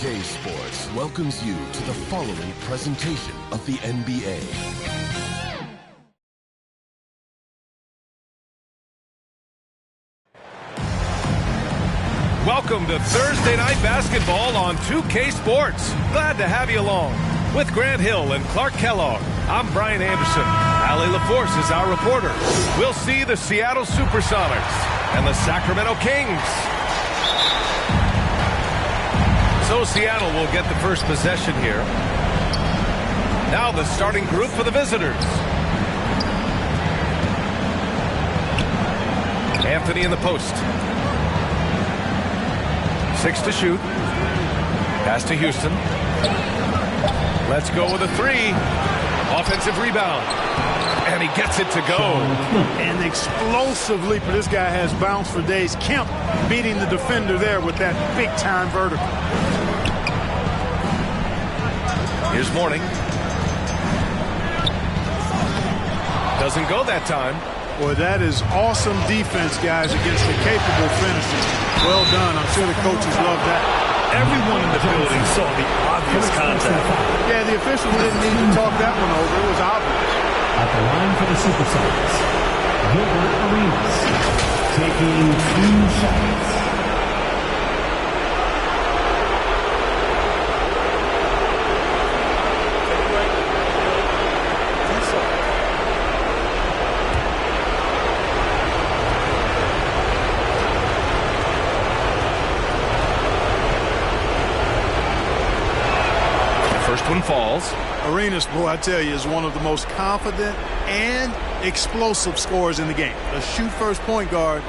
2K Sports welcomes you to the following presentation of the NBA. Welcome to Thursday Night Basketball on 2K Sports. Glad to have you along. With Grant Hill and Clark Kellogg, I'm Brian Anderson. Allie LaForce is our reporter. We'll see the Seattle Supersonics and the Sacramento Kings. So Seattle will get the first possession here. Now the starting group for the visitors. Anthony in the post. 6 to shoot. Pass to Houston. Let's go with a three. Offensive rebound. And he gets it to go. An explosive leaper. This guy has bounce for days. Kemp beating the defender there with that big-time vertical. Here's Mourning. Doesn't go that time. Boy, that is awesome defense, guys, against the capable finishers. Well done. I'm sure the coaches love that. Everyone in the building saw the obvious contact. Yeah, the officials didn't need to talk that one over. It was obvious. At the line for the Supersonics, Gilbert Arenas taking 2 shots. First one falls. Arenas, boy, I tell you, is one of the most confident and explosive scorers in the game. A shoot-first point guard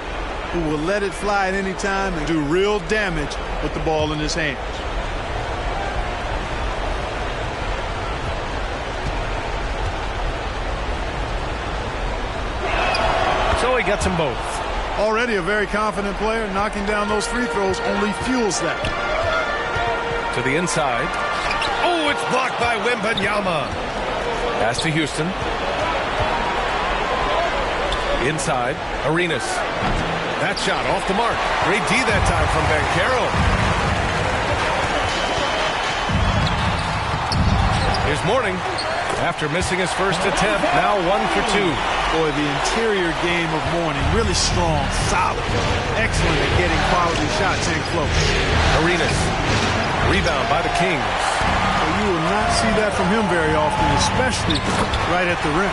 who will let it fly at any time and do real damage with the ball in his hands. So he gets them both. Already a very confident player. Knocking down those free throws only fuels that. To the inside. Oh, it's blocked by Wembanyama. Pass to Houston. Inside, Arenas. That shot off the mark. Great D that time from Banchero. Here's Mourning. After missing his first attempt, now 1 for 2. Boy, the interior game of Mourning, really strong, solid, excellent at getting quality shots in close. Arenas. Rebound by the Kings. You will not see that from him very often, especially right at the rim.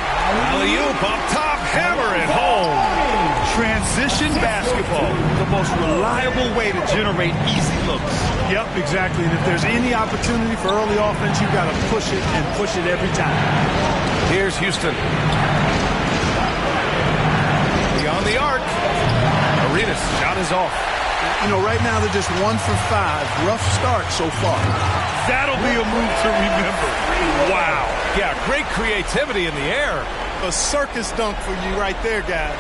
Alley-oop up top, hammer it home. Transition basketball, the most reliable way to generate easy looks. Yep, exactly. And if there's any opportunity for early offense, you've got to push it and push it every time. Here's Houston. Beyond the arc. Arenas' shot is off. You know, right now they're just 1 for 5. Rough start so far. That'll be a move to remember. Wow. Yeah, great creativity in the air. A circus dunk for you right there, guys.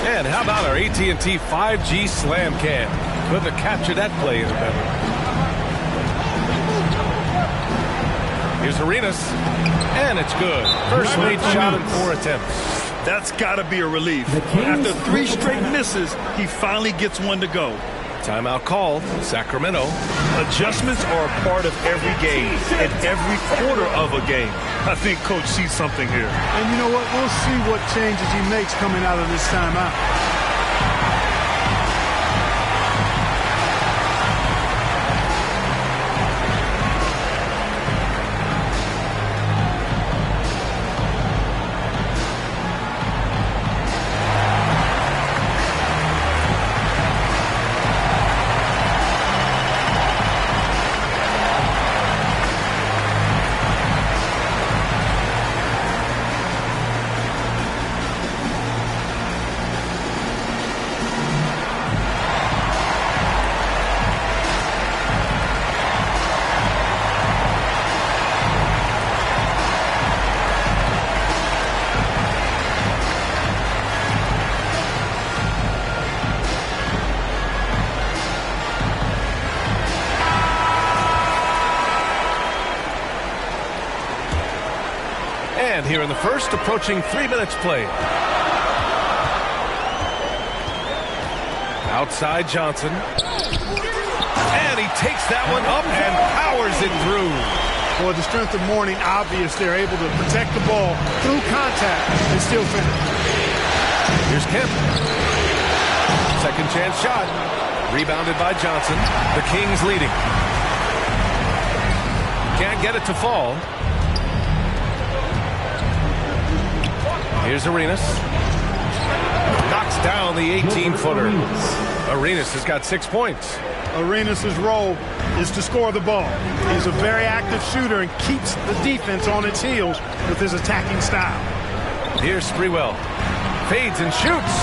And how about our AT&T 5G Slam Cam? Couldn't have captured that play any better. Here's Arenas. And it's good. First made shot in 4 attempts. That's got to be a relief. After 3 straight misses, he finally gets one to go. Timeout called. Sacramento. Adjustments are a part of every game and every quarter of a game. I think Coach sees something here. And you know what? We'll see what changes he makes coming out of this timeout. And here in the first, approaching 3 minutes played. Outside Johnson. And he takes that one up and powers it through. Boy, the strength of Mourning obvious. They're able to protect the ball through contact and still finish. Here's Kemp. Second chance shot. Rebounded by Johnson. The Kings leading. Can't get it to fall. Here's Arenas. Knocks down the 18-footer. Arenas has got 6 points. Arenas' role is to score the ball. He's a very active shooter and keeps the defense on its heels with his attacking style. Here's Sprewell. Fades and shoots.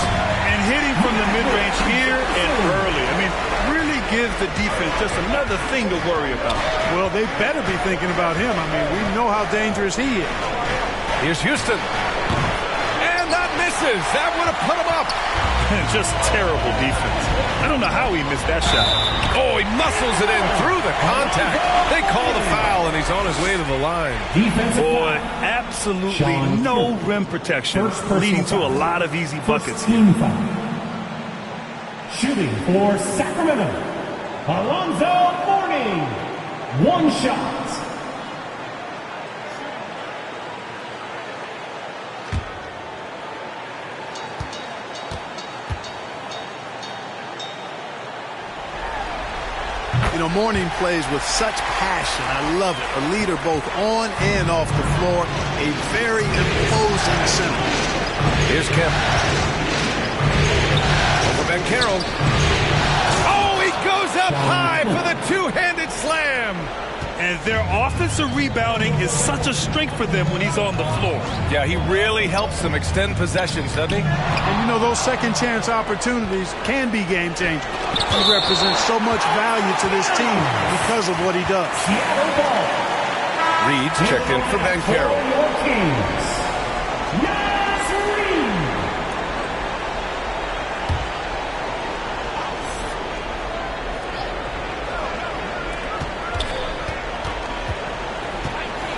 And hitting from the mid-range here and early. I mean, really gives the defense just another thing to worry about. Well, they better be thinking about him. I mean, we know how dangerous he is. Here's Houston. And that misses. That would have put him up. Just terrible defense. I don't know how he missed that shot. Oh, he muscles it in through the contact. They call the foul, and he's on his way to the line. Boy, absolutely no rim protection, leading to a lot of easy buckets. Team foul. Shooting for Sacramento, Alonzo Mourning. One shot. You know, Mourning plays with such passion. I love it. A leader both on and off the floor. A very imposing center. Here's Kemp. Over Ben Carroll. Oh, he goes up high for the two-handed slam. And their offensive rebounding is such a strength for them when he's on the floor. Yeah, he really helps them extend possessions, doesn't he? And you know, those second chance opportunities can be game changers. He represents so much value to this team because of what he does. Reed's checked in for Ben Carroll.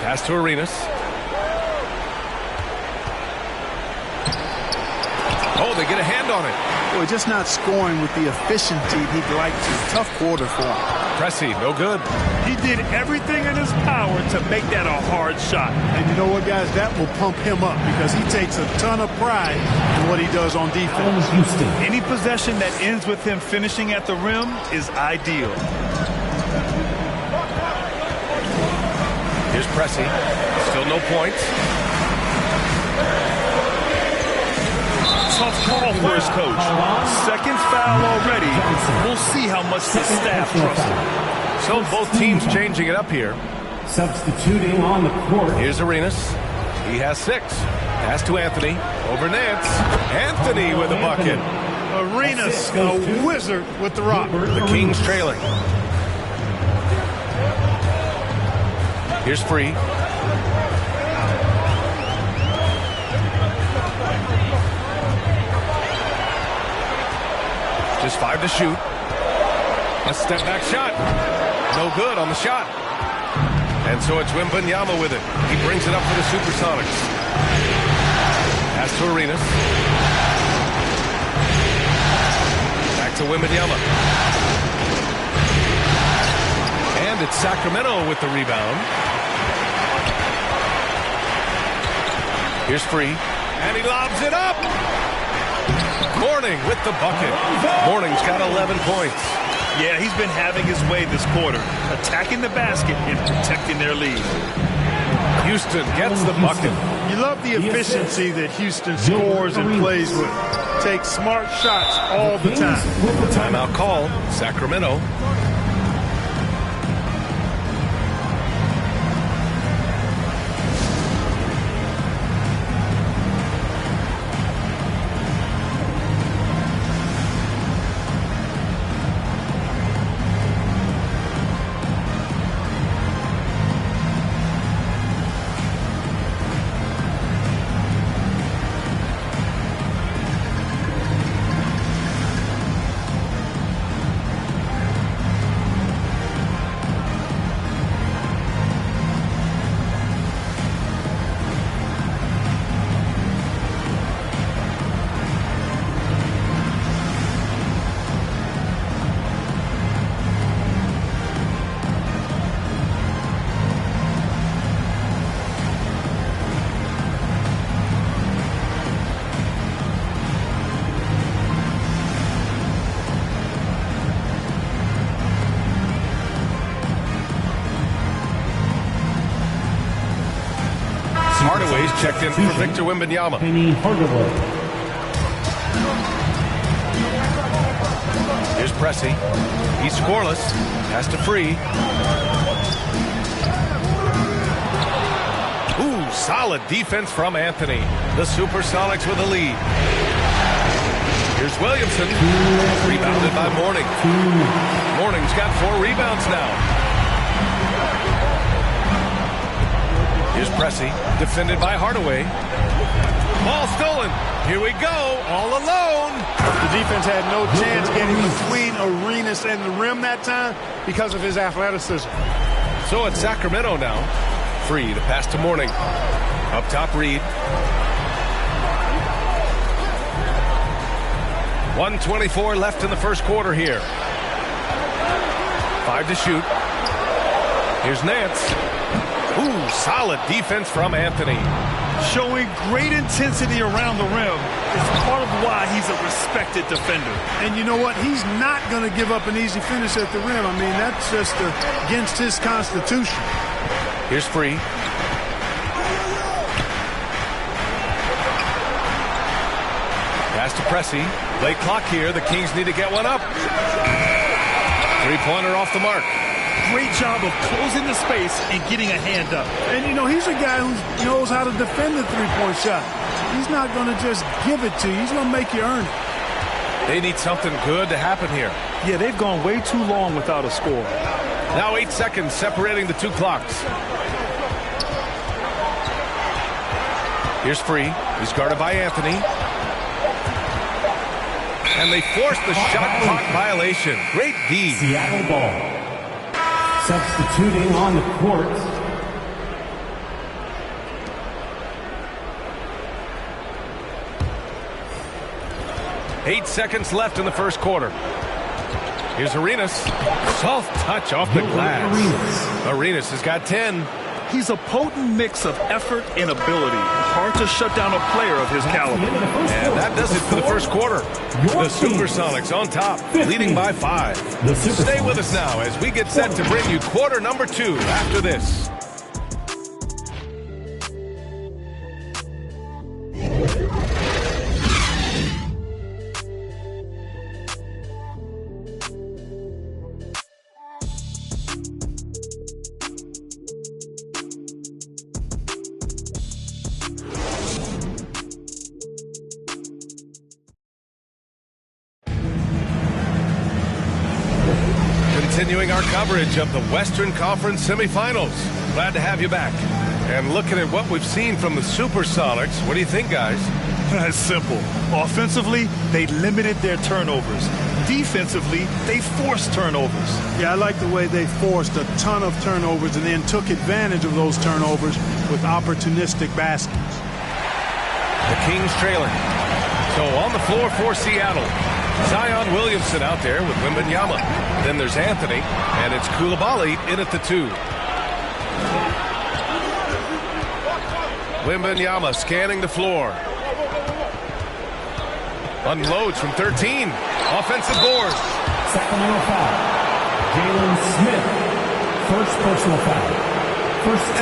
Pass to Arenas. Oh, they get a hand on it. Boy, just not scoring with the efficiency he'd like to. Tough quarter for him. Pressy, no good. He did everything in his power to make that a hard shot. And you know what, guys? That will pump him up because he takes a ton of pride in what he does on defense. Any possession that ends with him finishing at the rim is ideal. Here's Pressy. Still no points. Tough call for his coach. Second foul already. We'll see how much the staff trusts him. So both teams changing it up here. Substituting on the court. Here's Arenas. He has 6. Pass to Anthony. Over Nance. Anthony with a bucket. Arenas, a wizard with the rock. The Kings trailing. Here's Free. Just 5 to shoot. A step back shot. No good on the shot. And so it's Wembanyama with it. He brings it up for the Supersonics. Pass to Arenas. Back to Wembanyama. And it's Sacramento with the rebound. Here's Free. And he lobs it up. Mourning with the bucket. Mourning's got 11 points. Yeah, he's been having his way this quarter, attacking the basket and protecting their lead. Houston gets the bucket. You love the efficiency that Houston scores and plays with. Takes smart shots all the time. Timeout call, Sacramento. Hardaway's checked in for Victor Wembanyama. Penny Hardaway. Here's Pressey. He's scoreless. Has to free. Ooh, solid defense from Anthony. The Supersonics with the lead. Here's Williamson. Rebounded by Mourning. Mourning's got 4 rebounds now. Here's Pressey. Defended by Hardaway. Ball stolen. Here we go. All alone. The defense had no chance getting between Arenas and the rim that time because of his athleticism. So it's Sacramento now. Free to pass to Mourning. Up top, Reed. 1:24 left in the first quarter here. 5 to shoot. Here's Nance. Ooh, solid defense from Anthony. Showing great intensity around the rim is part of why he's a respected defender. And you know what? He's not going to give up an easy finish at the rim. I mean, that's just against his constitution. Here's Free. Pass to Pressey. Late clock here. The Kings need to get one up. Three-pointer off the mark. Great job of closing the space and getting a hand up. And, you know, he's a guy who knows how to defend the three-point shot. He's not going to just give it to you. He's going to make you earn it. They need something good to happen here. Yeah, they've gone way too long without a score. Now 8 seconds separating the 2 clocks. Here's Free. He's guarded by Anthony. And they forced the shot clock violation. Great D. Seattle ball. Substituting on the court. Eight seconds left in the first quarter. Here's Arenas. Soft touch off the glass. Arenas has got 10. He's a potent mix of effort and ability. Hard to shut down a player of his caliber. And that does it for the first quarter. The Supersonics on top, leading by 5. Stay with us now as we get set to bring you quarter number 2 after this. Continuing our coverage of the Western Conference semifinals. Glad to have you back. And looking at what we've seen from the Supersonics, what do you think, guys? It's simple. Offensively, they limited their turnovers. Defensively, they forced turnovers. Yeah, I like the way they forced a ton of turnovers and then took advantage of those turnovers with opportunistic baskets. The Kings trailing. So on the floor for Seattle, Zion Williamson out there with Wembanyama. Then there's Anthony, and it's Coulibaly in at the 2. Wembanyama scanning the floor. Unloads from 13. Offensive board. Sacramento foul. Jalen Smith. First personal foul.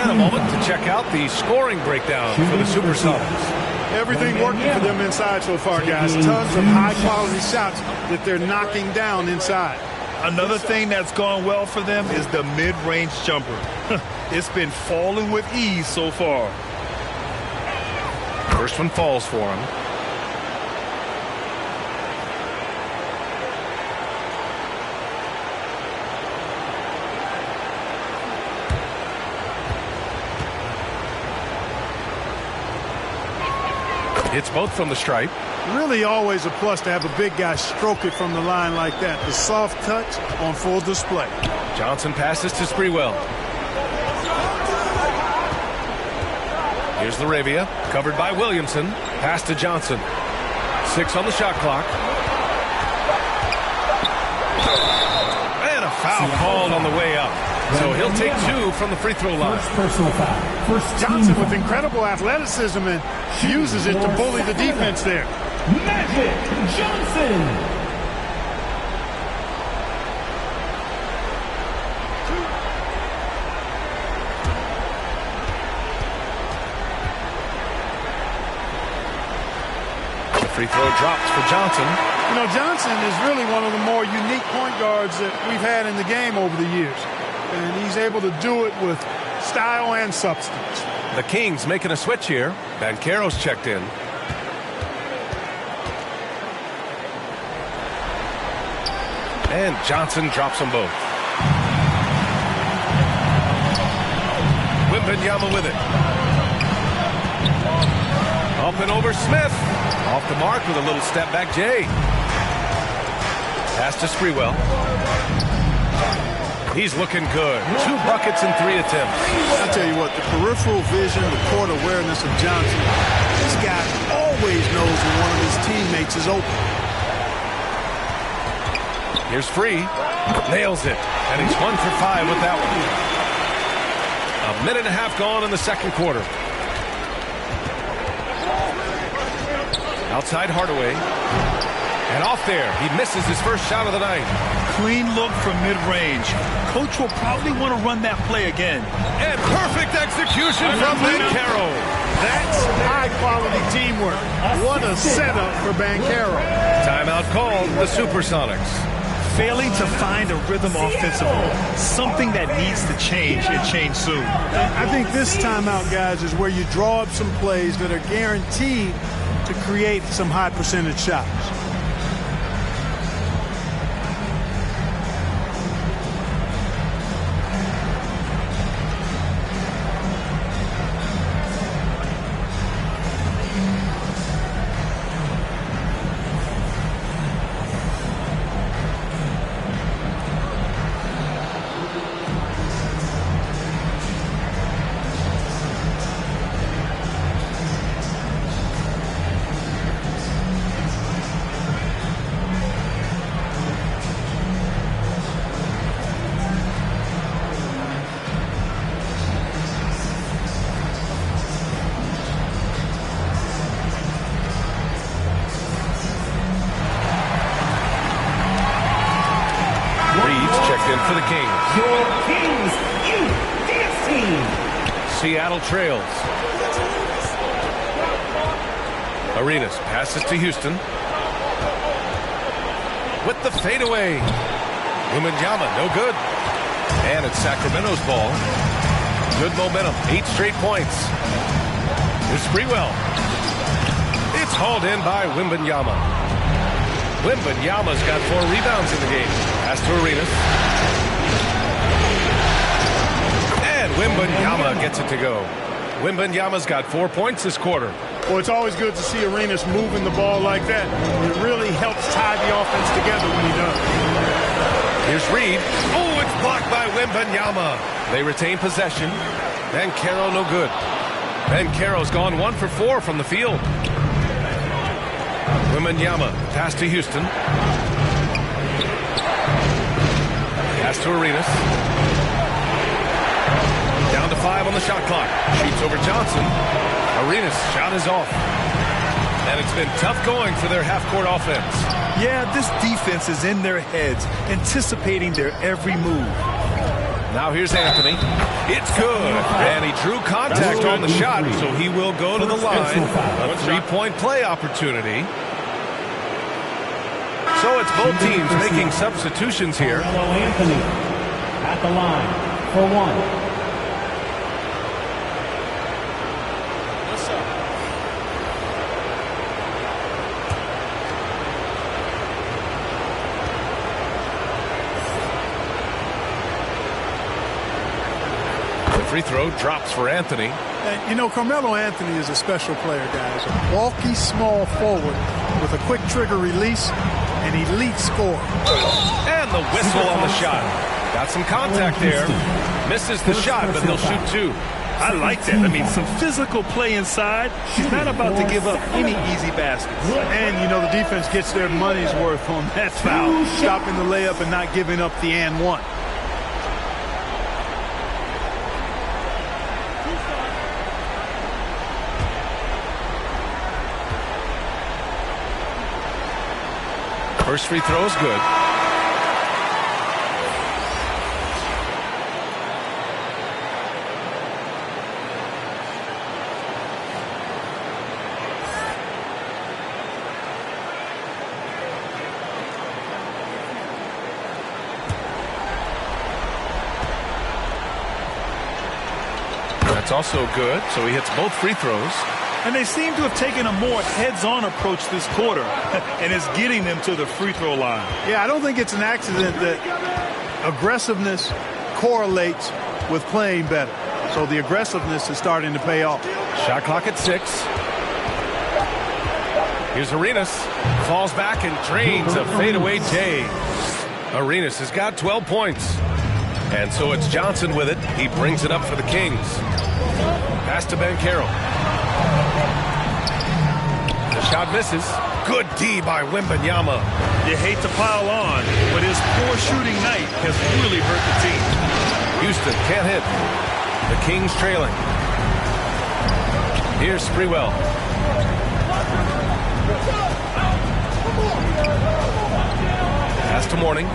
And a moment to check out the scoring breakdown for the Supersonics. Everything working for them inside so far, guys. Tons of high-quality shots that they're knocking down inside. Another thing that's gone well for them is the mid-range jumper. It's been falling with ease so far. First one falls for him. It's both from the stripe. Really always a plus to have a big guy stroke it from the line like that. The soft touch on full display. Johnson passes to Sprewell. Here's Laravia, covered by Williamson. Pass to Johnson. 6 on the shot clock. And a foul called on the way up. So he'll take 2 from the free throw line. First personal foul. First Johnson with incredible athleticism and uses it to bully the defense there. Magic Johnson. Free throw drops for Johnson. You know, Johnson is really one of the more unique point guards that we've had in the game over the years. And he's able to do it with style and substance. The Kings making a switch here. Banchero's checked in. And Johnson drops them both. Wembanyama with it. Up and over Smith. Off the mark with a little step back Jay. Pass to Sprewell. He's looking good. 2 buckets in 3 attempts. I'll tell you what, the peripheral vision, the court awareness of Johnson, this guy always knows when one of his teammates is open. Here's Free. Nails it. And he's 1 for 5 with that one. A minute and a half gone in the second quarter. Outside Hardaway. And off there. He misses his first shot of the night. Clean look from mid-range. Coach will probably want to run that play again. And perfect execution from Banchero. That's high-quality teamwork. What a setup for Banchero. Timeout called the Supersonics. Failing to find a rhythm offensively. Something that needs to change and change soon. I think this timeout, guys, is where you draw up some plays that are guaranteed to create some high-percentage shots. For the Kings. Your Kings Youth Dance Team. Seattle trails. Arenas passes to Houston. With the fadeaway. Wembanyama, no good. And it's Sacramento's ball. Good momentum. 8 straight points. Here's Sprewell. It's hauled in by Wembanyama. Wembanyama's got 4 rebounds in the game. Pass to Arenas. And Wembanyama gets it to go. Wembanyama's got 4 points this quarter. Well, it's always good to see Arenas moving the ball like that. It really helps tie the offense together when he does. Here's Reed. Oh, it's blocked by Wembanyama. They retain possession. Banchero no good. Banchero's gone 1 for 4 from the field. Wembanyama, pass to Houston. Pass to Arenas. Down to 5 on the shot clock. Shoots over Johnson. Arenas' shot is off. And it's been tough going for their half-court offense. Yeah, this defense is in their heads, anticipating their every move. Now here's Anthony. It's good. And he drew contact on the shot, so he will go to the line. A 3-point play opportunity. So it's both teams making substitutions here. Anthony at the line for 1. Free throw drops for Anthony. And, you know, Carmelo Anthony is a special player, guys. A bulky, small forward with a quick trigger release, an elite scorer. And the whistle on the shot. Got some contact there. Misses the shot, but he'll shoot 2. I like that. I mean, some physical play inside. He's not about to give up any easy baskets. And, you know, the defense gets their money's worth on that foul. Stopping the layup and not giving up the and one. First free throw is good. It's also good, so he hits both free throws. And they seem to have taken a more heads-on approach this quarter, and it's getting them to the free throw line. Yeah, I don't think it's an accident that aggressiveness correlates with playing better. So the aggressiveness is starting to pay off. Shot clock at 6. Here's Arenas. Falls back and drains a fadeaway J. Arenas has got 12 points. And so it's Johnson with it. He brings it up for the Kings. Pass to Banchero. The shot misses. Good D by Wembanyama. You hate to pile on, but his poor shooting night has really hurt the team. Houston can't hit. The Kings trailing. Here's Sprewell. Pass to Mourning.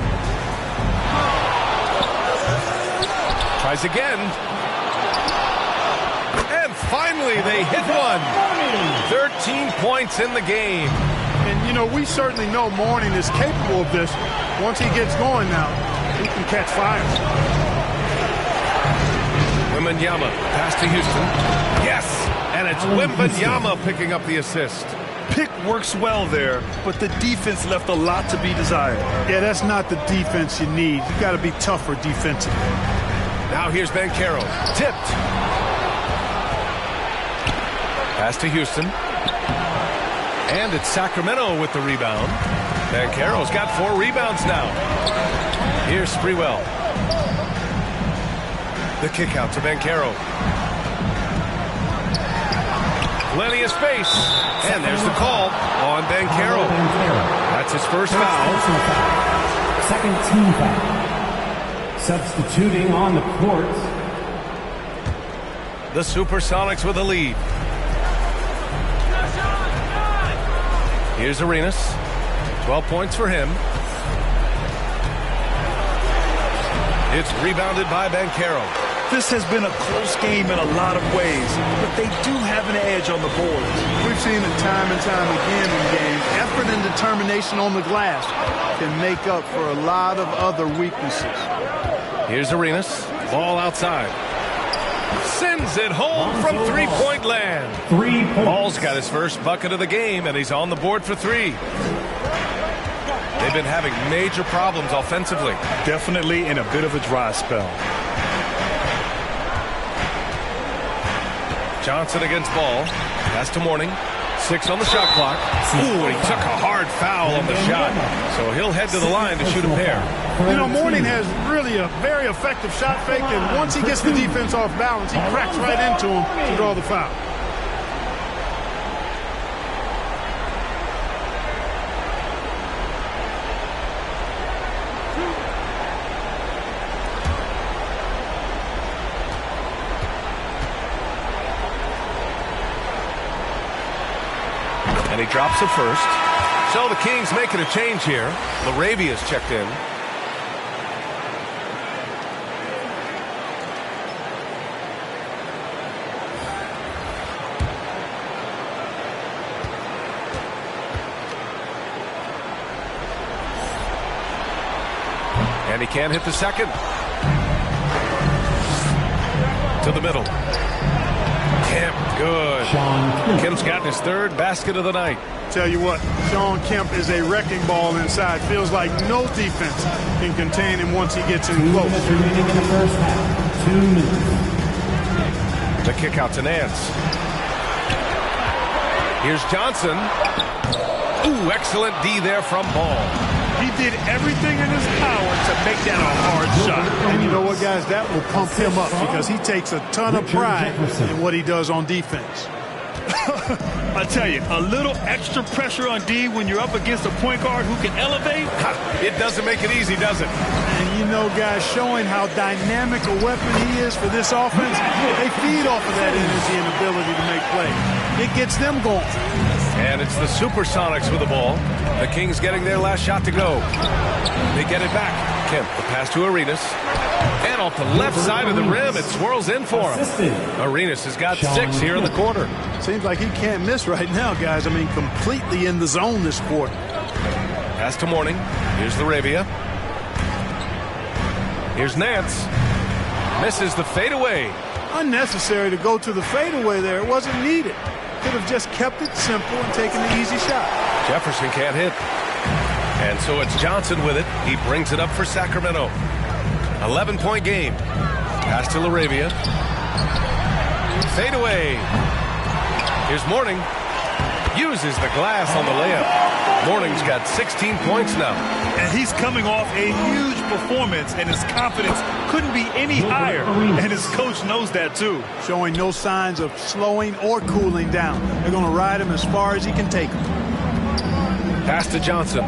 Tries again. And finally they hit one. 13 points in the game. And, you know, we certainly know Mourning is capable of this. Once he gets going now, he can catch fire. Wembanyama, pass to Houston. Yes! And it's Wembanyama picking up the assist. Pick works well there, but the defense left a lot to be desired. Yeah, that's not the defense you need. You got to be tougher defensively. Now here's Banchero. Tipped. Pass to Houston. And it's Sacramento with the rebound. Banchero's got 4 rebounds now. Here's Sprewell. The kick out to Banchero. Plenty of space. And there's the call on Banchero. That's his first foul. Second team foul. Substituting on the court. The Supersonics with a lead. Here's Arenas. 12 points for him. It's rebounded by Banchero. This has been a close game in a lot of ways, but they do have an edge on the boards. We've seen it time and time again in games. Effort and determination on the glass can make up for a lot of other weaknesses. Here's Arenas. Ball outside. Sends it home from three-point land. 3 points. Ball's got his first bucket of the game, and he's on the board for 3. They've been having major problems offensively. Definitely in a bit of a dry spell. Johnson against Ball. Pass to Mourning. 6 on the shot clock. Ooh, he took a hard foul on the shot. So he'll head to the line to shoot a pair. You know, Mourning has really a very effective shot fake, and once he gets the defense off balance, he cracks right into him to draw the foul. And he drops it first. So the Kings making a change here. Laravia's checked in. And he can't hit the second. To the middle. Kemp, good. Kemp's gotten his 3rd basket of the night. Tell you what, Sean Kemp is a wrecking ball inside. Feels like no defense can contain him once he gets in close. 2 minutes remaining in the first half. 2 minutes. The kick out to Nance. Here's Johnson. Ooh, excellent D there from Ball. He did everything in his power to make that a hard shot. And you know what, guys? That will pump him up because he takes a ton of pride in what he does on defense. I tell you, a little extra pressure on D when you're up against a point guard who can elevate. It doesn't make it easy, does it? And you know, guys, showing how dynamic a weapon he is for this offense, they feed off of that energy and ability to make plays. It gets them going. And it's the Supersonics with the ball. The Kings getting their last shot to go. They get it back. Kemp, the pass to Arenas. And off the left side of the rim, it swirls in for him. Arenas has got 6 here in the quarter. Seems like he can't miss right now, guys. I mean, completely in the zone this quarter. Pass to Mourning. Here's Laravia. Here's Nance. Misses the fadeaway. Unnecessary to go to the fadeaway there. It wasn't needed. Could have just kept it simple and taken the easy shot. Jefferson can't hit. And so it's Johnson with it. He brings it up for Sacramento. 11-point game. Pass to LaRavia. Fadeaway. Here's Mourning. Uses the glass on the layup. Mourning's got 16 points now. And he's coming off a huge performance, and his confidence couldn't be any higher. And his coach knows that, too. Showing no signs of slowing or cooling down. They're going to ride him as far as he can take him. Pass to Johnson.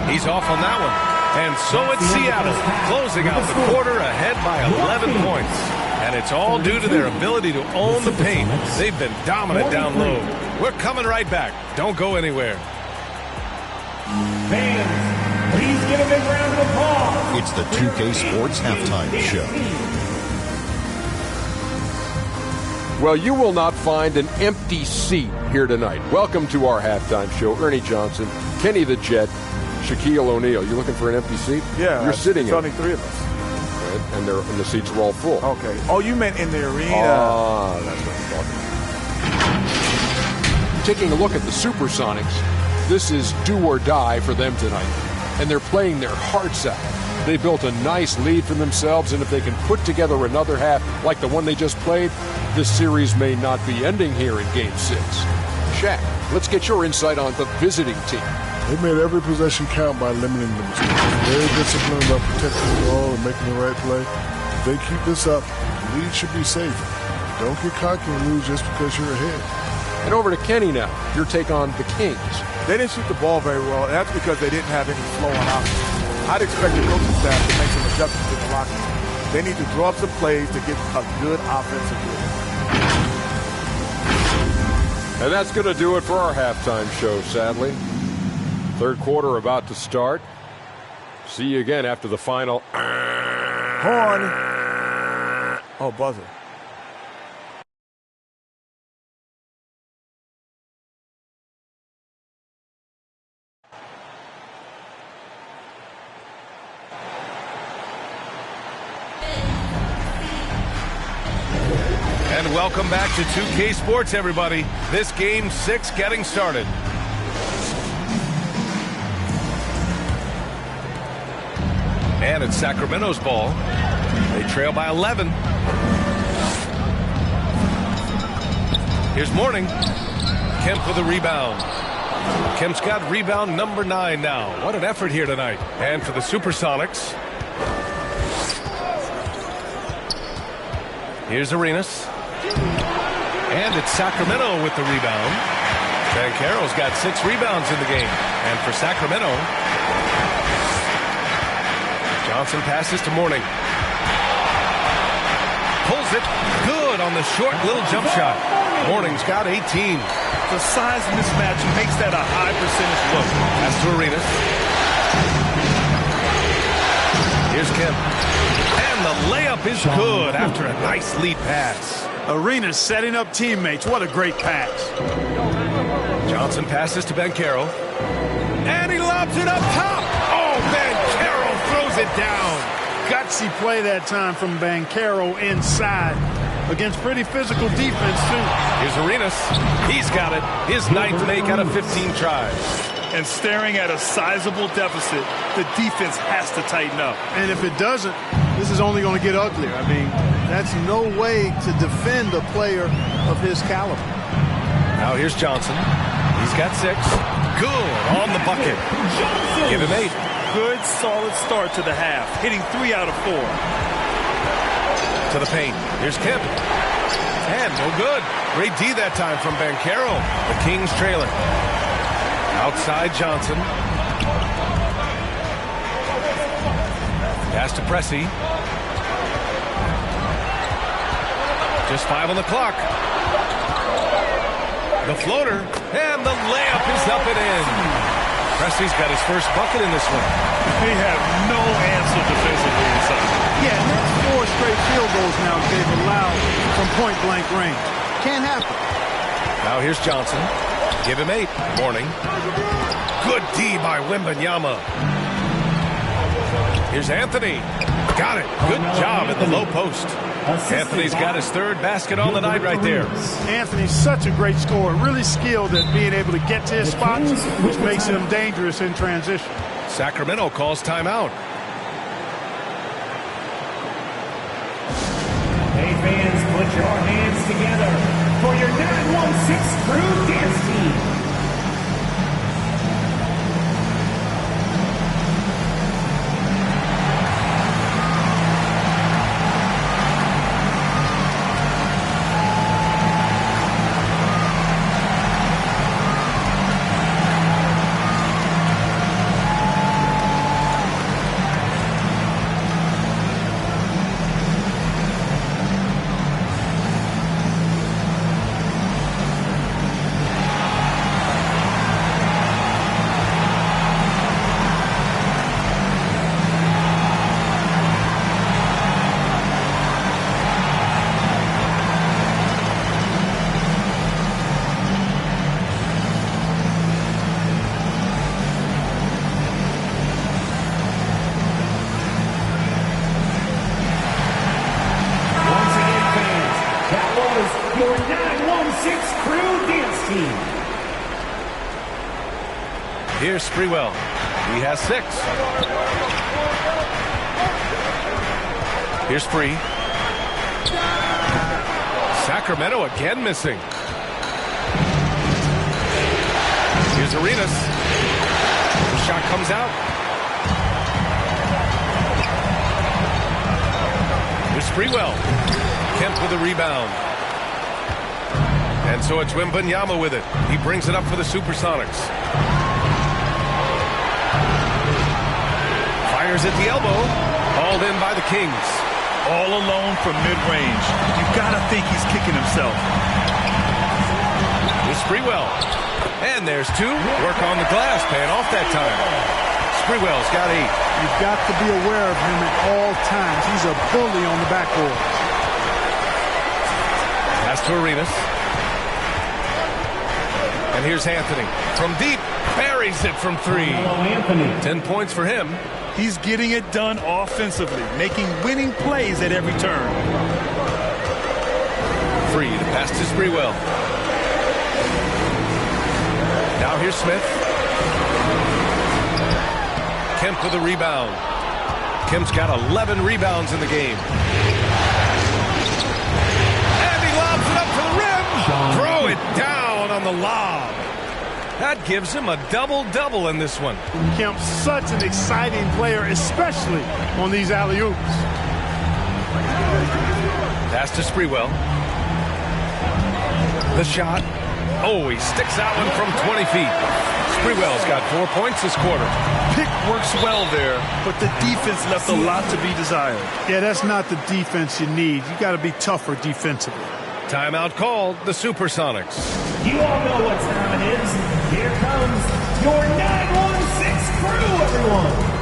He's off on that one. And so it's Seattle closing out the quarter ahead by 11 points. And it's all due to their ability to own the paint. They've been dominant down low. We're coming right back. Don't go anywhere. Fans, please give a big round of applause. It's the 2K Sports Halftime Show. Well, you will not find an empty seat here tonight. Welcome to our halftime show. Ernie Johnson, Kenny the Jet, Shaquille O'Neal. You looking for an empty seat? Yeah. You're sitting in. There's only 3 of us. And the seats are all full. Okay. Oh, you meant in the arena. That's what I'm talking about. Taking a look at the Supersonics, this is do or die for them tonight. And they're playing their hearts out. They built a nice lead for themselves, and if they can put together another half like the one they just played, this series may not be ending here in Game 6. Shaq, let's get your insight on the visiting team. They made every possession count by limiting the mistakes. Very disciplined about protecting the ball and making the right play. If they keep this up, the lead should be safe. Don't get cocky and lose just because you're ahead. And over to Kenny now. Your take on the Kings. They didn't shoot the ball very well, and that's because they didn't have any flow on offense. I'd expect the coaching staff to make some adjustments in the locker room. They need to draw up some plays to get a good offensive rhythm. And that's going to do it for our halftime show, sadly. Third quarter about to start. See you again after the final. Horn. Oh, buzzer. And welcome back to 2K Sports, everybody. This Game 6 getting started. And it's Sacramento's ball. They trail by 11. Here's Mourning. Kemp with a rebound. Kemp's got rebound number 9 now. What an effort here tonight. And for the Supersonics, here's Arenas. And it's Sacramento with the rebound. Banchero's got 6 rebounds in the game. And for Sacramento, Johnson passes to Mourning. Pulls it. Good on the short little jump shot. Mourning's got 18. The size mismatch makes that a high percentage look. Pass to Arenas. Here's Kemp. And the layup is good after a nice lead pass. Arenas setting up teammates. What a great pass. Johnson passes to Banchero. And he lobs it up top. Oh, Banchero throws it down. Gutsy play that time from Banchero inside against pretty physical defense, too. Here's Arenas. He's got it. His 9th make out of 15 tries. And staring at a sizable deficit, the defense has to tighten up. And if it doesn't, this is only going to get uglier. I mean, that's no way to defend a player of his caliber. Now here's Johnson. He's got 6. Good on the bucket. Give him 8. Good, solid start to the half, hitting 3 out of 4. To the paint. Here's Kemp. And no good. Great D that time from Banchero. The Kings trailing. Outside Johnson. Pass to Pressey. Just 5 on the clock. The floater. And the layup is up and in. Pressey's got his first bucket in this one. They have no answer defensively inside. Yeah, and that's 4 straight field goals now they've allowed from point-blank range. Can't happen. Now here's Johnson. Give him 8. Mourning. Good D by Wembanyama. Here's Anthony. Got it. Good job at the low post. Anthony's got his third basket on the night right there. Anthony's such a great scorer, really skilled at being able to get to his spots, which makes him dangerous in transition. Sacramento calls timeout. Hey fans, put your hands together for your 916 Crew Dance Team. Your 916 Crew Dance Team. Here's Sprewell. He has 6. Here's Free. Sacramento again missing. Here's Arenas. The shot comes out. Here's Sprewell. Kemp with a rebound. And so it's Wembanyama with it. He brings it up for the Supersonics. Fires at the elbow. Hauled in by the Kings. All alone from mid-range. You gotta think he's kicking himself. Here's Sprewell. And there's 2. Work on the glass, paying off that time. Sprewell's got 8. You've got to be aware of him at all times. He's a bully on the backboard. Pass to Arenas. And here's Anthony. From deep, buries it from 3. 10 points for him. He's getting it done offensively, making winning plays at every turn. Free to pass to Sprewell. Now here's Smith. Kemp with a rebound. Kemp's got 11 rebounds in the game. And he lobs it up for the rim. Throw it down on the lob. That gives him a double-double in this one. Kemp's such an exciting player, especially on these alley-oops. Pass to Sprewell. The shot. Oh, he sticks that one from 20 feet. Sprewell's got 4 points this quarter. Pick works well there, but the defense left a lot to be desired. Yeah, that's not the defense you need. You got to be tougher defensively. Timeout called, the Supersonics. You all know what time it is. Here comes your 916 Crew, everyone.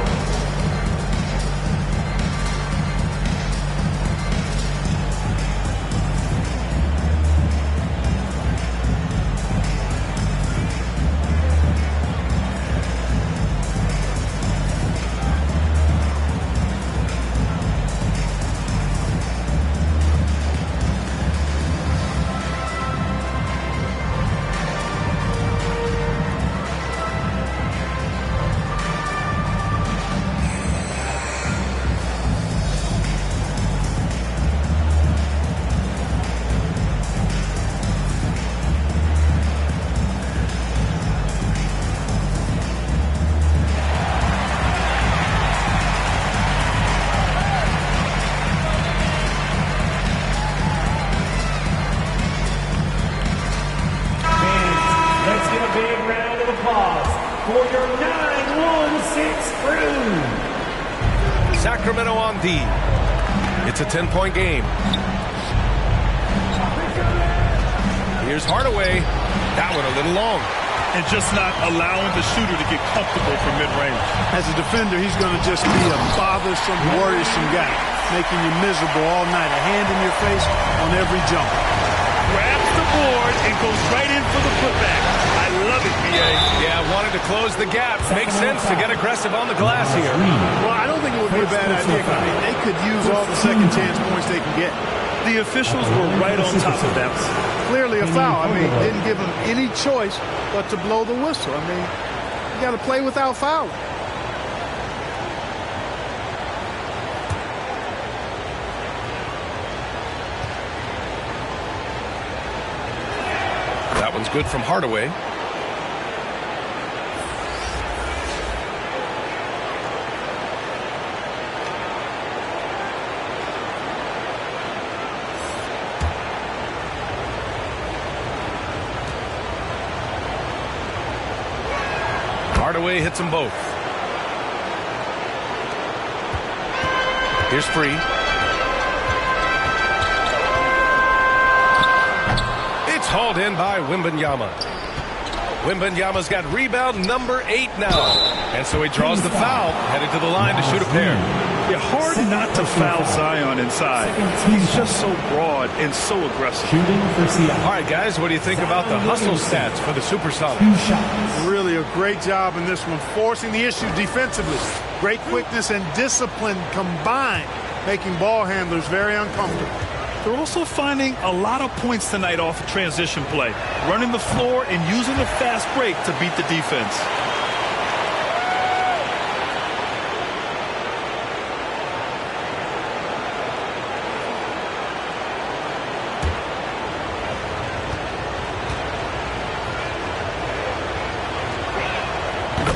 Sacramento on D. It's a 10-point game. Here's Hardaway. That one a little long. And just not allowing the shooter to get comfortable from mid-range. As a defender, he's going to just be a bothersome, worrisome guy, making you miserable all night. A hand in your face on every jump. grabs the board and goes right in for the putback. I love it, B.A. Yeah, wanting to close the gap. Makes sense to get aggressive on the glass here. Well, I don't think it would be a bad idea. I mean, they could use all the second chance points they can get. The officials were right on top of that. Clearly a foul. I mean, didn't give them any choice but to blow the whistle. I mean, you got to play without fouling. That one's good from Hardaway. Hardaway hits them both. Here's Free. It's hauled in by Wembanyama. Wembanyama's got rebound number 8 now. And so he draws the foul, headed to the line to shoot a pair. Yeah, hard not to foul Zion inside. He's just so broad and so aggressive. All right, guys, what do you think about the hustle stats for the Supersonics? Really a great job in this one, forcing the issue defensively. Great quickness and discipline combined, making ball handlers very uncomfortable. They're also finding a lot of points tonight off of transition play, running the floor and using the fast break to beat the defense.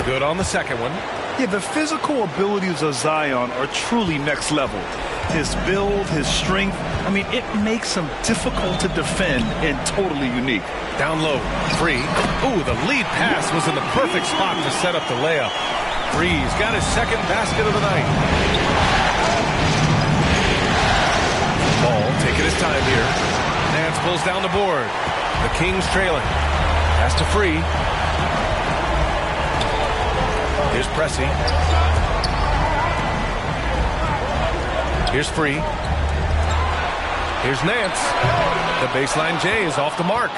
Good on the second one. Yeah, the physical abilities of Zion are truly next level. His build, his strength, I mean, it makes him difficult to defend and totally unique. Down low, Free. Ooh, the lead pass was in the perfect spot to set up the layup. Free's got his second basket of the night. Ball taking his time here. Nance pulls down the board. The Kings trailing. Pass to Free. Here's Pressey. Here's Free. Here's Nance. The baseline J is off the mark.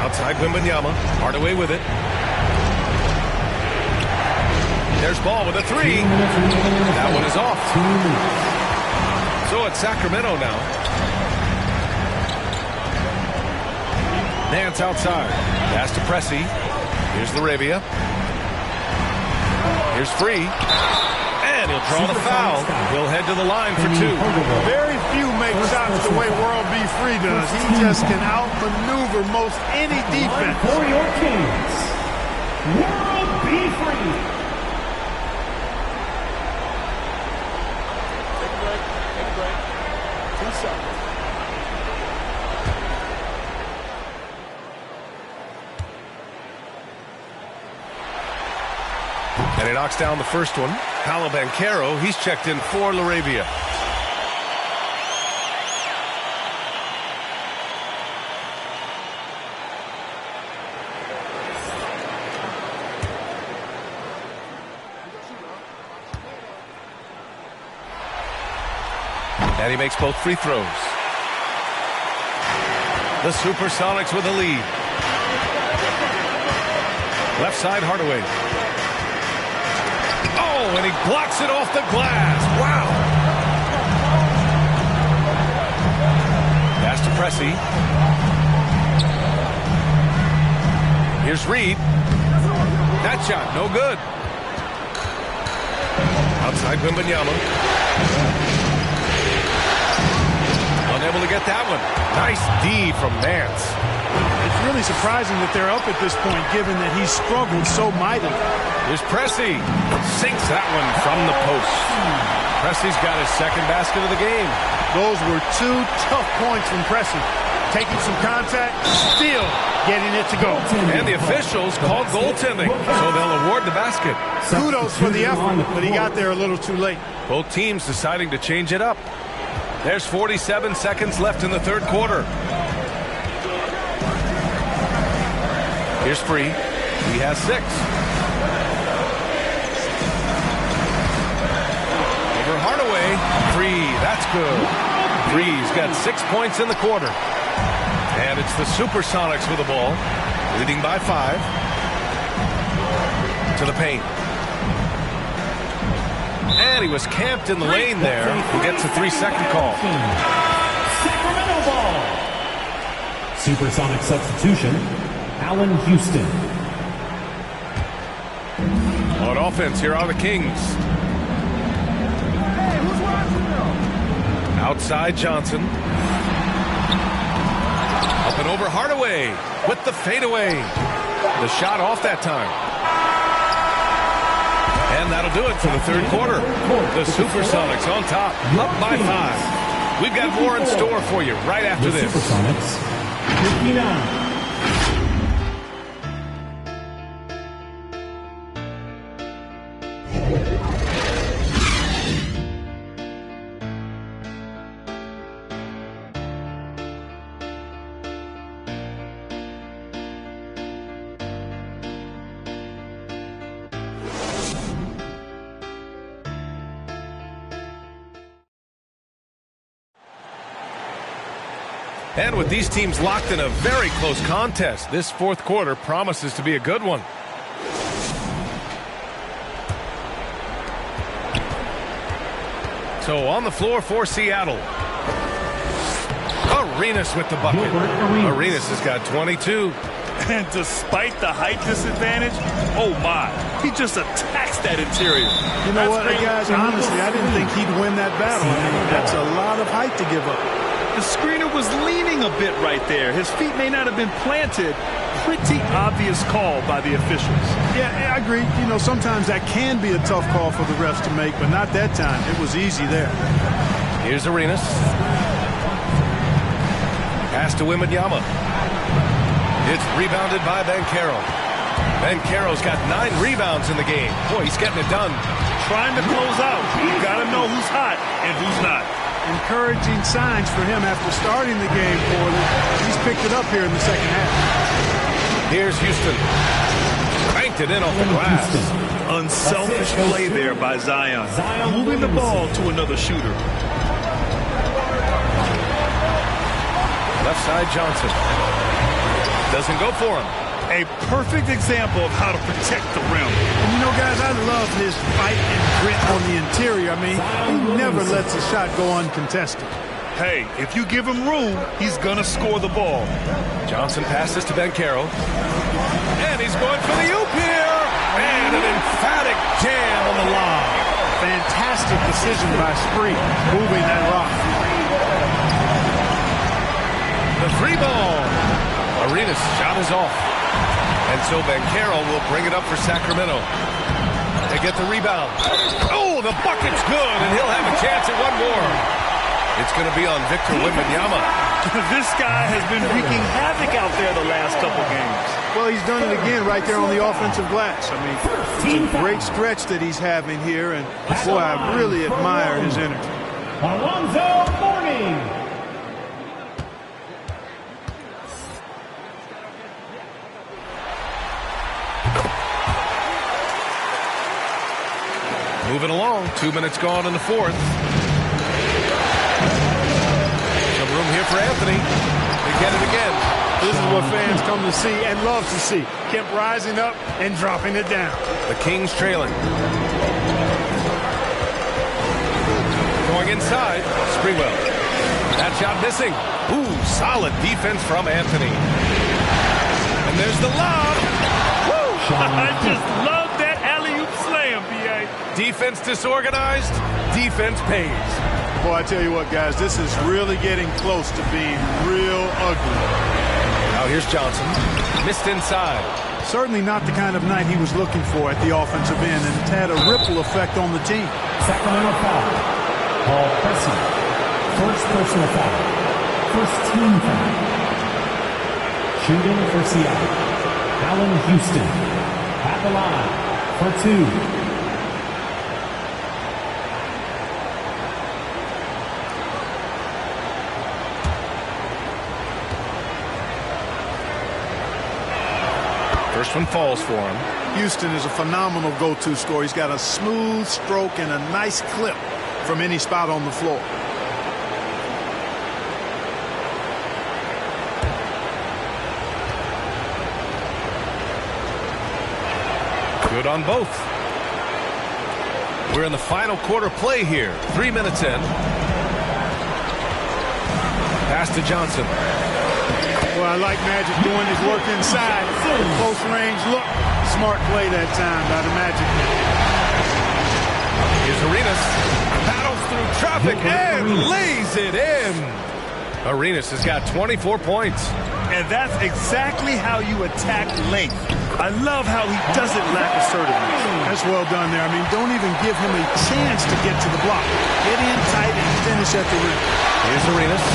Outside Wembanyama. Hardaway with it. There's Ball with a 3. That one is off. So it's Sacramento now. Nance outside. Pass to Pressey. Here's Laravia. Here's Free. And he'll draw the foul. He'll head to the line for 2. Very few make shots the way World B. Free does. He just can outmaneuver most any defense. For your Kings, World B. Free. Take a break. Take a break. 2 seconds. And he knocks down the first one. Paolo Banchero, he's checked in for Laravia. And he makes both free throws. The Supersonics with a lead. Left side, Hardaway. Oh, and he blocks it off the glass. Wow. Pass to Pressey. Here's Reed. That shot, no good. Outside Wembanyama. Unable to get that one. Nice D from Nance. It's really surprising that they're up at this point, given that he's struggled so mightily. Here's Pressey. Sinks that one from the post. Pressey's got his second basket of the game. Those were 2 tough points from Pressey. Taking some contact, still getting it to go. And the officials called goaltending, so they'll award the basket. Kudos for the effort, but he got there a little too late. Both teams deciding to change it up. There's 47 seconds left in the third quarter. Here's Free. He has 6. Over Hardaway. Free. That's good. Three's got 6 points in the quarter. And it's the Supersonics with the ball, leading by 5. To the paint. And he was camped in the lane there. He gets a 3-second call. Sacramento ball. Supersonic substitution, Allen Houston. On offense, here are the Kings. Outside Johnson. Up and over Hardaway with the fadeaway. The shot off that time. And that'll do it for the third quarter. The Supersonics on top, up by 5. We've got more in store for you right after this. Supersonics, 59. And with these teams locked in a very close contest, this fourth quarter promises to be a good one. So on the floor for Seattle. Arenas with the bucket. Arenas has got 22. And despite the height disadvantage, oh my, he just attacks that interior. You know what, guys, honestly, I didn't think he'd win that battle. I mean, that's a lot of height to give up. The screener was leaning a bit right there. His feet may not have been planted. Pretty obvious call by the officials. Yeah, I agree. You know, sometimes that can be a tough call for the refs to make, but not that time. It was easy there. Here's Arenas. Pass to Wembanyama. It's rebounded by Banchero. Banchero's got 9 rebounds in the game. Boy, he's getting it done. Trying to close out. You got to know who's hot and who's not. Encouraging signs for him after starting the game poorly. He's picked it up here in the second half. Here's Houston. Cranked it in off the glass. Unselfish play there by Zion. Moving the ball to another shooter. Left side Johnson. Doesn't go for him. A perfect example of how to protect the rim. And you know, guys, I love his fight and grit on the interior. I mean, he never lets a shot go uncontested. Hey, if you give him room, he's going to score the ball. Johnson passes to Banchero. And he's going for the oop here. And an emphatic jam on the lob. Fantastic decision by Spree, moving that rock. The 3 ball. Arenas' shot is off. And so Banchero will bring it up for Sacramento. They get the rebound. Oh, the bucket's good, and he'll have a chance at one more. It's going to be on Victor Wembanyama. This guy has been wreaking havoc out there the last couple games. Well, he's done it again right there on the offensive glass. I mean, it's a great stretch that he's having here, and boy, I really admire his energy. Alonzo Mourning. Moving along, 2 minutes gone in the fourth. Some room here for Anthony. They get it again. This is what fans come to see and love to see. Kemp rising up and dropping it down. The Kings trailing. Going inside, Sprewell. That shot missing. Ooh, solid defense from Anthony. And there's the lob. Woo! I just love that alley-oop slam, B.A. Defense disorganized, defense pays. Boy, I tell you what, guys, this is really getting close to being real ugly. Now here's Johnson. Missed inside. Certainly not the kind of night he was looking for at the offensive end, and it's had a ripple effect on the team. Sacramento foul. Paul Pressey. First personal foul. First team foul. Shooting for Seattle. Allen Houston. At the line for 2. First one falls for him. Houston is a phenomenal go-to scorer. He's got a smooth stroke and a nice clip from any spot on the floor. Good on both. We're in the final quarter play here. 3 minutes in. Pass to Johnson. Well, I like Magic doing his work inside. Close range look. Smart play that time by the Magic. Here's Arenas. Battles through traffic and lays it in. Arenas has got 24 points. And that's exactly how you attack length. I love how he doesn't lack assertiveness. That's well done there. I mean, don't even give him a chance to get to the block. Get in tight and finish at the rim. Here's Arenas.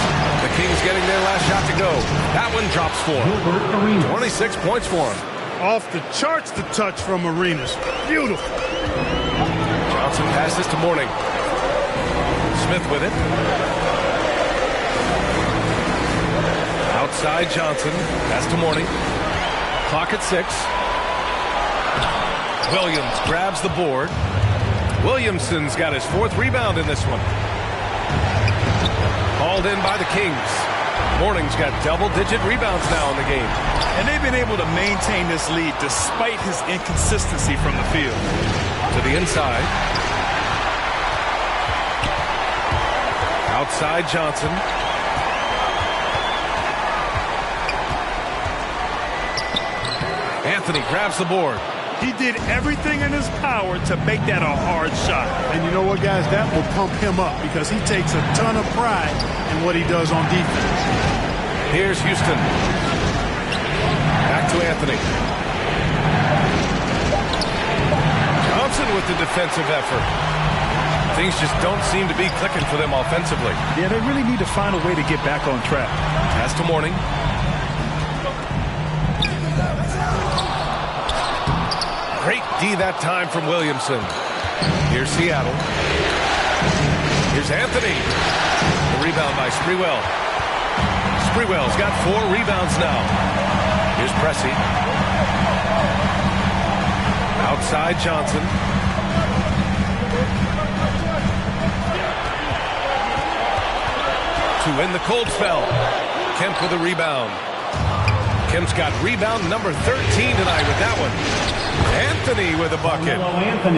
The Kings getting their last shot to go. That one drops for him. 26 points for him. Off the charts, the touch from Arenas. Beautiful. Johnson passes to Mourning. Smith with it. Outside Johnson. Pass to Mourning. Clock at 6. Williams grabs the board. Williamson's got his 4th rebound in this one. Called in by the Kings. Mourning's got double-digit rebounds now in the game. And they've been able to maintain this lead despite his inconsistency from the field. To the inside. Outside Johnson. Anthony grabs the board. He did everything in his power to make that a hard shot. And you know what, guys? That will pump him up because he takes a ton of pride in what he does on defense. Here's Houston. Back to Anthony. Johnson with the defensive effort. Things just don't seem to be clicking for them offensively. Yeah, they really need to find a way to get back on track. Pass to Mourning. Great D that time from Williamson. Here's Seattle. Here's Anthony. The rebound by Sprewell. Sprewell's got 4 rebounds now. Here's Pressey. Outside Johnson. To win the cold spell. Kemp with a rebound. Kemp's got rebound number 13 tonight with that one. Anthony with a bucket.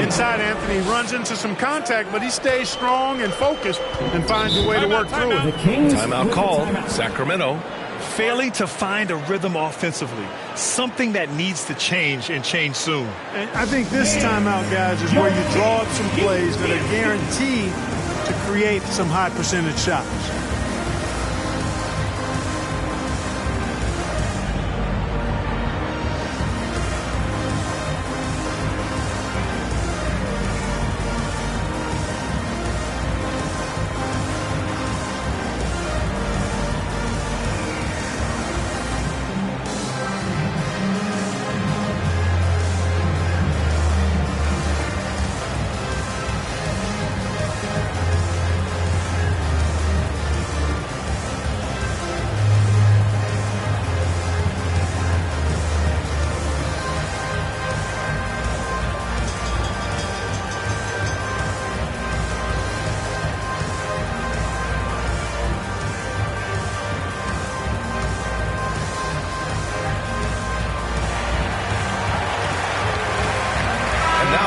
Inside Anthony runs into some contact, but he stays strong and focused and finds a way to work through it. Timeout called. Sacramento. Failing to find a rhythm offensively. Something that needs to change and change soon. And I think this timeout, guys, is where you draw up some plays that are guaranteed to create some high percentage shots.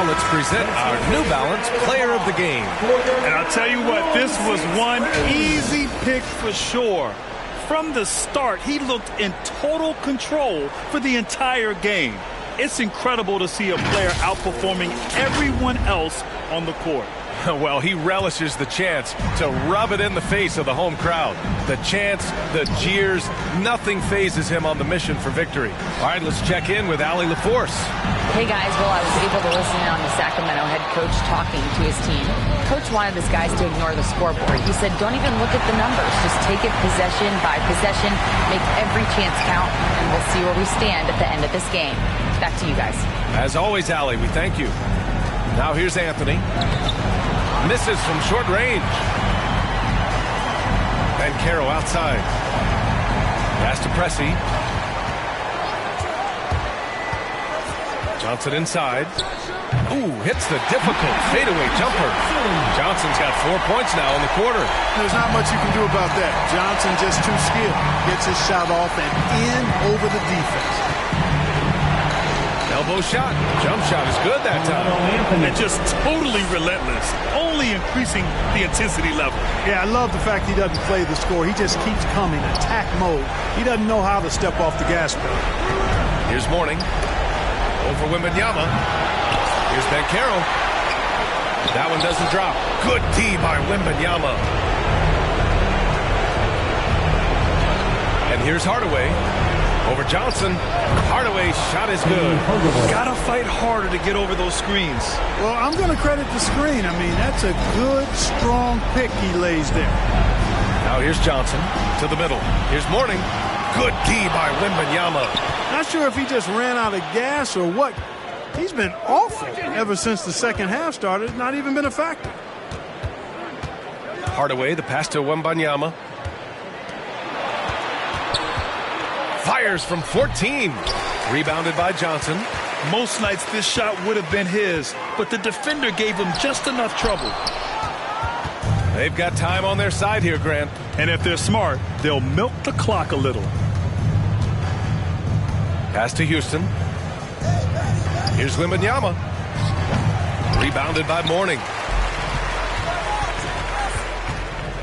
Let's present our New Balance Player of the Game. And I'll tell you what, this was one easy pick for sure. From the start, he looked in total control for the entire game. It's incredible to see a player outperforming everyone else on the court. Well, he relishes the chance to rub it in the face of the home crowd. The chants, the jeers, nothing phases him on the mission for victory. All right, let's check in with Allie LaForce. Hey, guys. Well, I was able to listen in on the Sacramento head coach talking to his team. Coach wanted his guys to ignore the scoreboard. He said, don't even look at the numbers. Just take it possession by possession, make every chance count, and we'll see where we stand at the end of this game. Back to you guys. As always, Allie, we thank you. Now here's Anthony. Misses from short range. And Caro outside. Pass to Pressey. Johnson inside. Ooh, hits the difficult fadeaway jumper. Johnson's got 4 points now in the quarter. There's not much you can do about that. Johnson just too skilled. Gets his shot off and in over the defense. Elbow shot. Jump shot is good that time. And just totally relentless, only increasing the intensity level. Yeah, I love the fact he doesn't play the score. He just keeps coming, attack mode. He doesn't know how to step off the gas pedal. Here's Mourning. Over Wembanyama. Here's Banchero. That one doesn't drop. Good D by Wembanyama. And here's Hardaway. Over Johnson. Hardaway's shot is good. Gotta fight harder to get over those screens. Well, I'm going to credit the screen. I mean, that's a good, strong pick he lays there. Now here's Johnson to the middle. Here's Mourning. Good D by Wembanyama. Not sure if he just ran out of gas or what. He's been awful ever since the second half started. Not even been a factor. Hardaway, the pass to Wembanyama. Fires from 14. Rebounded by Johnson. Most nights this shot would have been his, but the defender gave him just enough trouble. They've got time on their side here, Grant. And if they're smart, they'll milk the clock a little. Pass to Houston. Here's Wembanyama. Rebounded by Mourning.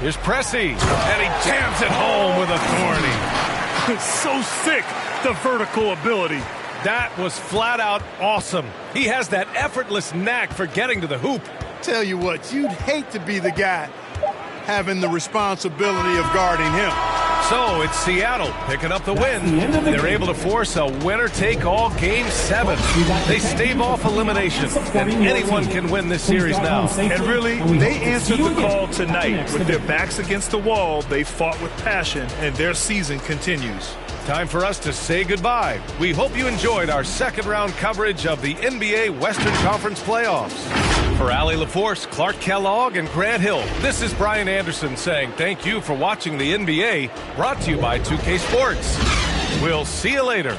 Here's Pressey. And he jams it home with authority. So sick, the vertical ability. That was flat out awesome. He has that effortless knack for getting to the hoop. Tell you what, you'd hate to be the guy having the responsibility of guarding him. So it's Seattle picking up the win. They're able to force a winner-take-all Game 7. They stave off elimination, and anyone can win this series now. And really, they answered the call tonight. With their backs against the wall, they fought with passion, and their season continues. Time for us to say goodbye. We hope you enjoyed our second-round coverage of the NBA Western Conference playoffs. For Allie LaForce, Clark Kellogg, and Grant Hill, this is Brian Anderson saying thank you for watching the NBA, brought to you by 2K Sports. We'll see you later.